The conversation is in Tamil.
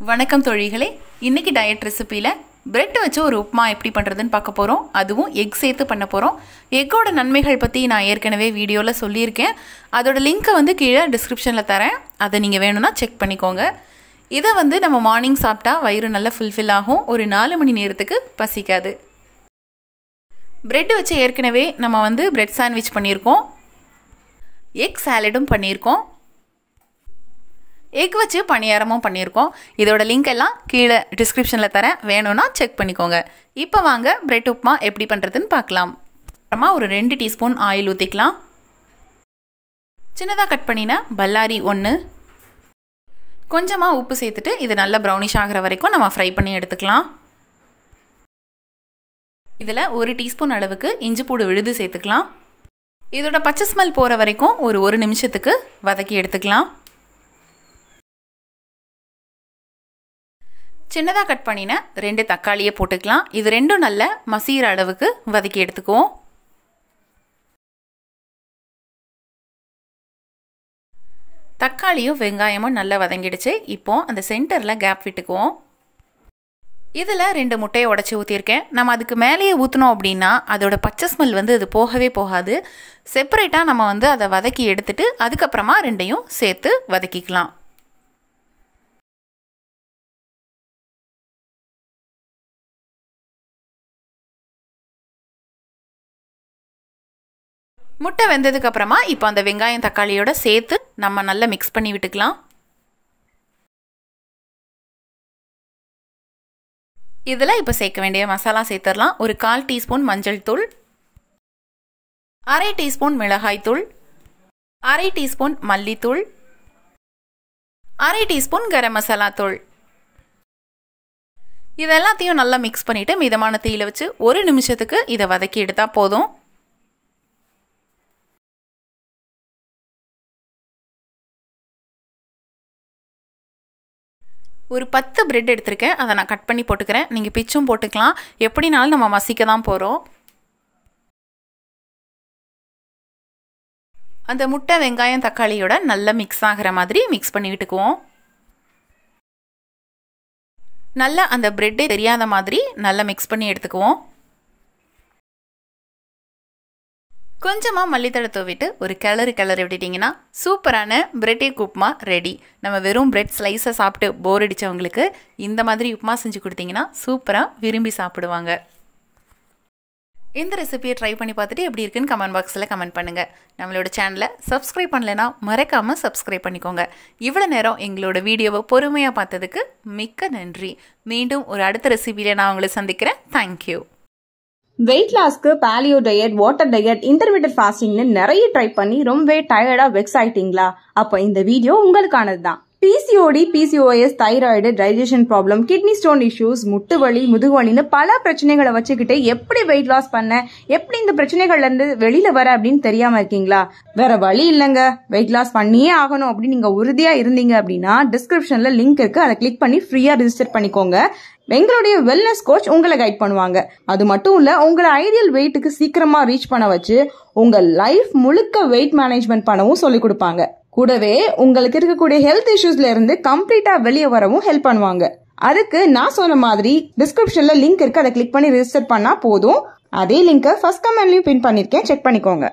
வணக்கம் தோழிகளே. இன்னைக்கு டயட் ரெசிபியில் பிரெட் வச்சு ஒரு உப்புமா எப்படி பண்ணுறதுன்னு பார்க்க போகிறோம். அதுவும் எக் சேர்த்து பண்ண போகிறோம். எக்கோட நன்மைகள் பற்றி நான் ஏற்கனவே வீடியோவில் சொல்லியிருக்கேன். அதோட லிங்க்கை வந்து கீழே டிஸ்கிரிப்ஷனில் தரேன். அதை நீங்கள் வேணும்னா செக் பண்ணிக்கோங்க. இதை வந்து நம்ம மார்னிங் சாப்பிட்டா வயிறு நல்லா ஃபுல்ஃபில் ஆகும். ஒரு 4 மணி நேரத்துக்கு பசிக்காது. பிரெட் வச்சு ஏற்கனவே நம்ம வந்து பிரெட் சாண்ட்விச் பண்ணியிருக்கோம். எக் சாலடும் பண்ணியிருக்கோம். எக் வச்சு பணியாரமும் பண்ணியிருக்கோம். இதோட லிங்க் எல்லாம் கீழே டிஸ்கிரிப்ஷனில் தரேன். வேணும்னா செக் பண்ணிக்கோங்க. இப்போ வாங்க பிரெட் உப்புமா எப்படி பண்ணுறதுன்னு பார்க்கலாம். அப்புறமா ஒரு 2 டீஸ்பூன் ஆயில் ஊற்றிக்கலாம். சின்னதாக கட் பண்ணின பல்லாரி 1, கொஞ்சமாக உப்பு சேர்த்துட்டு இது நல்லா ப்ரௌனிஷ் ஆகிற வரைக்கும் நம்ம ஃப்ரை பண்ணி எடுத்துக்கலாம். இதில் 1 டீஸ்பூன் அளவுக்கு இஞ்சி பூடு விழுது சேர்த்துக்கலாம். இதோட பச்சை ஸ்மெல் போகிற வரைக்கும் ஒரு 1 நிமிஷத்துக்கு வதக்கி எடுத்துக்கலாம். சின்னதாக கட் பண்ணின 2 தக்காளியை போட்டுக்கலாம். இது ரெண்டும் நல்ல மசிகிற அளவுக்கு வதக்கி எடுத்துக்குவோம். தக்காளியும் வெங்காயமும் நல்லா வதங்கிடுச்சு. இப்போ அந்த சென்டரில் கேப் விட்டுக்குவோம். இதில் 2 முட்டையை உடச்சி ஊற்றிருக்கேன். நம்ம அதுக்கு மேலேயே ஊற்றினோம் அப்படின்னா அதோட பச்சை ஸ்மெல் வந்து அது போகவே போகாது. செப்பரேட்டாக நம்ம வந்து அதை வதக்கி எடுத்துட்டு அதுக்கப்புறமா 2ஐயும் சேர்த்து வதக்கிக்கலாம். முட்டை வெந்ததுக்கு அப்புறமா இப்போ அந்த வெங்காயம் தக்காளியோட சேர்த்து நம்ம நல்லா மிக்ஸ் பண்ணி விட்டுக்கலாம். இதில் இப்போ சேர்க்க வேண்டிய மசாலா சேர்த்துடலாம். ஒரு 1/4 டீஸ்பூன் மஞ்சள் தூள், 1/2 டீஸ்பூன் மிளகாய் தூள், 1/2 டீஸ்பூன் மல்லித்தூள், 1/2 டீஸ்பூன் கரம் மசாலா தூள். இதெல்லாத்தையும் நல்லா மிக்ஸ் பண்ணிவிட்டு மிதமான தீயில வச்சு 1 நிமிஷத்துக்கு இதை வதக்கி எடுத்தால் போதும். ஒரு 10 பிரெட் எடுத்திருக்கேன். அதை நான் கட் பண்ணி போட்டுக்கிறேன். நீங்கள் பிச்சும் போட்டுக்கலாம். எப்படினாலும் நம்ம மசிக்க தான் போகிறோம். அந்த முட்டை வெங்காயம் தக்காளியோட நல்லா மிக்ஸ் ஆகிற மாதிரி மிக்ஸ் பண்ணி விட்டுக்குவோம். நல்லா அந்த பிரெட்டே தெரியாத மாதிரி நல்லா மிக்ஸ் பண்ணி எடுத்துக்குவோம். கொஞ்சமாக மல்லித்தழை தூவிட்டு ஒரு கிளறி விட்டுட்டிங்கன்னா சூப்பரான பிரெட் எக் உப்புமா ரெடி. நம்ம வெறும் பிரெட் ஸ்லைஸை சாப்பிட்டு போர் அடித்தவங்களுக்கு இந்த மாதிரி உப்புமா செஞ்சு கொடுத்தீங்கன்னா சூப்பராக விரும்பி சாப்பிடுவாங்க. இந்த ரெசிபியை ட்ரை பண்ணி பார்த்துட்டு எப்படி இருக்குன்னு கமெண்ட் பாக்ஸில் கமெண்ட் பண்ணுங்கள். நம்மளோட சேனலை சப்ஸ்கிரைப் பண்ணலைன்னா மறக்காமல் சப்ஸ்கிரைப் பண்ணிக்கோங்க. இவ்வளோ நேரம் எங்களோட வீடியோவை பொறுமையாக பார்த்ததுக்கு மிக்க நன்றி. மீண்டும் ஒரு அடுத்த ரெசிபியில் நான் உங்களை சந்திக்கிறேன். தேங்க்யூ. வெயிட் லாஸ்க்கு paleo diet, water diet, intermediate ஃபாஸ்டிங்னு நிறைய ட்ரை பண்ணி ரொம்பவே டயர்டா வெக்ஸ் ஆயிட்டீங்களா? அப்ப இந்த வீடியோ உங்களுக்கானது தான். PCOD, PCOS, thyroid, digestion problem, kidney stone issues, முட்டு வலி, முதுகு வலின்னு பல பிரச்சனைகளை வச்சுக்கிட்டு எப்படி வெயிட் லாஸ் பண்ண, எப்படி இந்த பிரச்சனைகள்ல இருந்து வெளியில வர அப்படின்னு தெரியாம இருக்கீங்களா? வேற வழி இல்லங்க, வெயிட் லாஸ் பண்ணியே ஆகணும் அப்படின்னு நீங்க உறுதியா இருந்தீங்க அப்படின்னா டிஸ்கிரிப்ஷன்ல லிங்க் இருக்கு. அதை கிளிக் பண்ணி ஃப்ரீயா ரிஜிஸ்டர் பண்ணிக்கோங்க. எங்களுடைய வெல்னஸ் கோச் உங்களை கைட் பண்ணுவாங்க. அது மட்டும் இல்ல, உங்களை ஐடியல் வெயிட்டுக்கு சீக்கிரமா ரீச் பண்ண வச்சு உங்க லைஃப் முழுக்க வெயிட் மேனேஜ்மெண்ட் பண்ணவும் சொல்லி கொடுப்பாங்க. கூடவே உங்களுக்கு இருக்கக்கூடிய ஹெல்த் இஷ்யூஸ்ல இருந்து கம்ப்ளீட்டா வெளியே வரவும் ஹெல்ப் பண்ணுவாங்க. அதுக்கு நான் சொன்ன மாதிரி டிஸ்கிரிப்ஷன்ல லிங்க் இருக்கு. அதை கிளிக் பண்ணி ரிஜிஸ்டர் பண்ணா போதும். அதே லிங்கை ஃபர்ஸ்ட் கமெண்ட்லயும் பின் பண்ணிருக்கேன், செக் பண்ணிக்கோங்க.